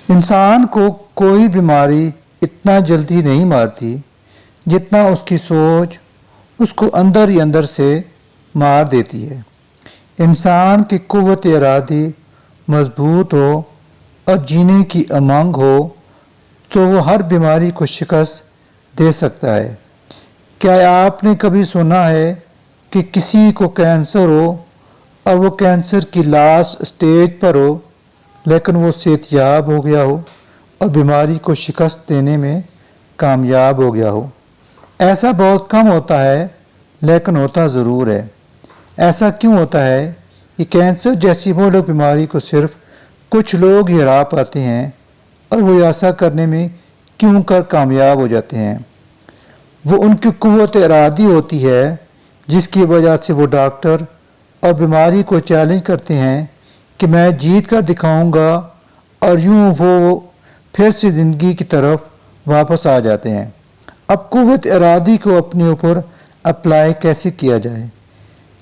انسان کو کوئی بیماری اتنا جلدی نہیں مارتی جتنا اس کی سوچ اس کو اندر ہی اندر سے مار دیتی ہے۔ انسان کی قوت ارادی مضبوط ہو اور جینے کی امنگ ہو تو وہ ہر بیماری کو شکست دے سکتا ہے۔ کیا آپ نے کبھی سنا ہے کہ کسی کو کینسر ہو اور وہ کینسر کی لاسٹ سٹیج پر ہو لیکن وہ صحت یاب ہو گیا ہو اور بیماری کو شکست دینے میں کامیاب ہو گیا ہو؟ ایسا بہت کم ہوتا ہے لیکن ہوتا ضرور ہے۔ ایسا کیوں ہوتا ہے کہ کینسر جیسی مہلک بیماری کو صرف کچھ لوگ ہی ہرا پاتے ہیں اور وہ ایسا کرنے میں کیوں کر کامیاب ہو جاتے ہیں؟ وہ ان کی قوت ارادی ہوتی ہے جس کی وجہ سے وہ ڈاکٹر اور بیماری کو چیلنج کرتے ہیں کہ میں جیت کر دکھاؤں گا، اور یوں وہ پھر سے زندگی کی طرف واپس آ جاتے ہیں۔ اب قوت ارادی کو اپنے اوپر اپلائی کیسے کیا جائے؟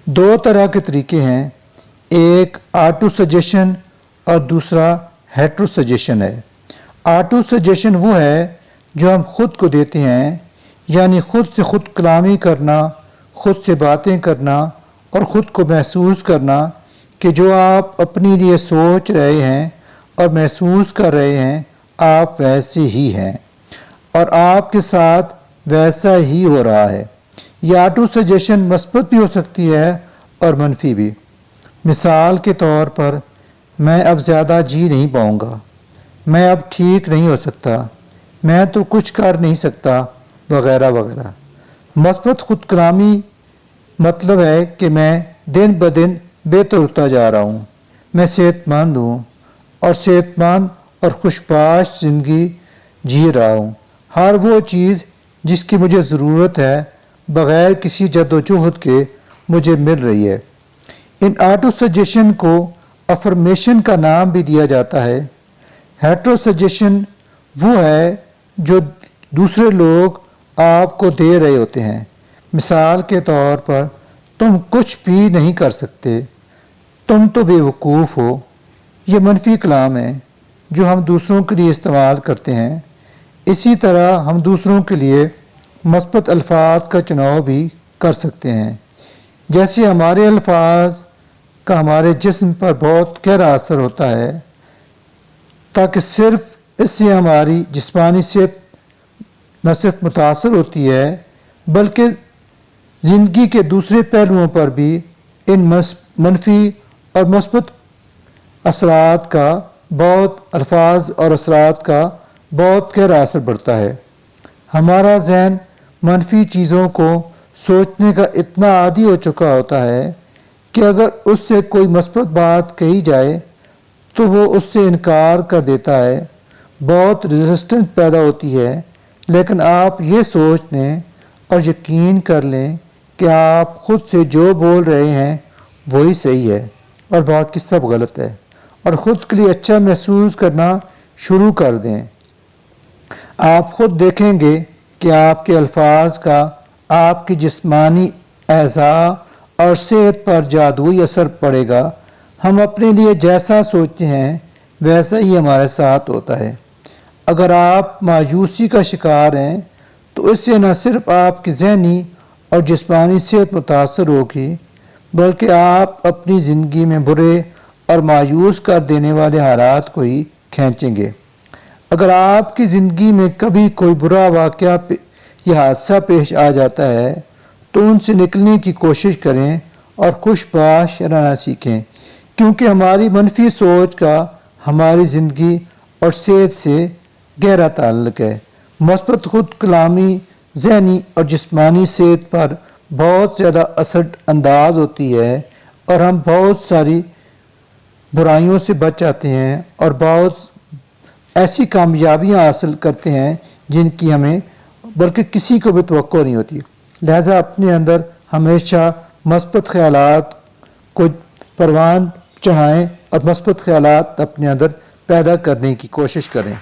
دو طرح کے طریقے ہیں، ایک آٹو سجیشن اور دوسرا ہیٹرو سجیشن ہے۔ آٹو سجیشن وہ ہے جو ہم خود کو دیتے ہیں، یعنی خود سے خود کلامی کرنا، خود سے باتیں کرنا اور خود کو محسوس کرنا کہ جو آپ اپنے لیے سوچ رہے ہیں اور محسوس کر رہے ہیں آپ ویسے ہی ہیں اور آپ کے ساتھ ویسا ہی ہو رہا ہے۔ یہ آٹو سجیشن مثبت بھی ہو سکتی ہے اور منفی بھی۔ مثال کے طور پر، میں اب زیادہ جی نہیں پاؤں گا، میں اب ٹھیک نہیں ہو سکتا، میں تو کچھ کر نہیں سکتا، وغیرہ وغیرہ۔ مثبت خود کلامی مطلب ہے کہ میں دن بدن بہتر ہوتا جا رہا ہوں، میں صحت مند ہوں اور صحت مند اور خوشباش زندگی جی رہا ہوں۔ ہر وہ چیز جس کی مجھے ضرورت ہے بغیر کسی جدوجہد کے مجھے مل رہی ہے۔ ان آٹو سجیشن کو افرمیشن کا نام بھی دیا جاتا ہے۔ ہیٹرو سجیشن وہ ہے جو دوسرے لوگ آپ کو دے رہے ہوتے ہیں۔ مثال کے طور پر، تم کچھ بھی نہیں کر سکتے، تم تو بے وقوف ہو۔ یہ منفی کلام ہے جو ہم دوسروں کے لیے استعمال کرتے ہیں۔ اسی طرح ہم دوسروں کے لیے مثبت الفاظ کا چناؤ بھی کر سکتے ہیں، جیسے ہمارے الفاظ کا ہمارے جسم پر بہت گہرا اثر ہوتا ہے، تاکہ صرف اس سے ہماری جسمانی صحت نہ صرف متاثر ہوتی ہے بلکہ زندگی کے دوسرے پہلوؤں پر بھی ان منفی اور مثبت اثرات کا الفاظ اور اثرات کا بہت گہرا اثر پڑتا ہے۔ ہمارا ذہن منفی چیزوں کو سوچنے کا اتنا عادی ہو چکا ہوتا ہے کہ اگر اس سے کوئی مثبت بات کہی جائے تو وہ اس سے انکار کر دیتا ہے، بہت ریزسٹنس پیدا ہوتی ہے۔ لیکن آپ یہ سوچ لیں اور یقین کر لیں کہ آپ خود سے جو بول رہے ہیں وہی صحیح ہے اور باقی سب غلط ہے، اور خود کے لیے اچھا محسوس کرنا شروع کر دیں۔ آپ خود دیکھیں گے کہ آپ کے الفاظ کا آپ کی جسمانی اعضاء اور صحت پر جادوئی اثر پڑے گا۔ ہم اپنے لیے جیسا سوچتے ہیں ویسا ہی ہمارے ساتھ ہوتا ہے۔ اگر آپ مایوسی کا شکار ہیں تو اس سے نہ صرف آپ کی ذہنی اور جسمانی صحت متاثر ہوگی بلکہ آپ اپنی زندگی میں برے اور مایوس کر دینے والے حالات کو ہی کھینچیں گے۔ اگر آپ کی زندگی میں کبھی کوئی برا واقعہ یا حادثہ پیش آ جاتا ہے تو ان سے نکلنے کی کوشش کریں اور خوش باش رہنا سیکھیں، کیونکہ ہماری منفی سوچ کا ہماری زندگی اور صحت سے گہرا تعلق ہے۔ مثبت خود کلامی ذہنی اور جسمانی صحت پر بہت زیادہ اثر انداز ہوتی ہے اور ہم بہت ساری برائیوں سے بچ جاتے ہیں اور بہت ایسی کامیابیاں حاصل کرتے ہیں جن کی ہمیں بلکہ کسی کو بھی توقع نہیں ہوتی۔ لہذا اپنے اندر ہمیشہ مثبت خیالات کو پروان چڑھائیں اور مثبت خیالات اپنے اندر پیدا کرنے کی کوشش کریں۔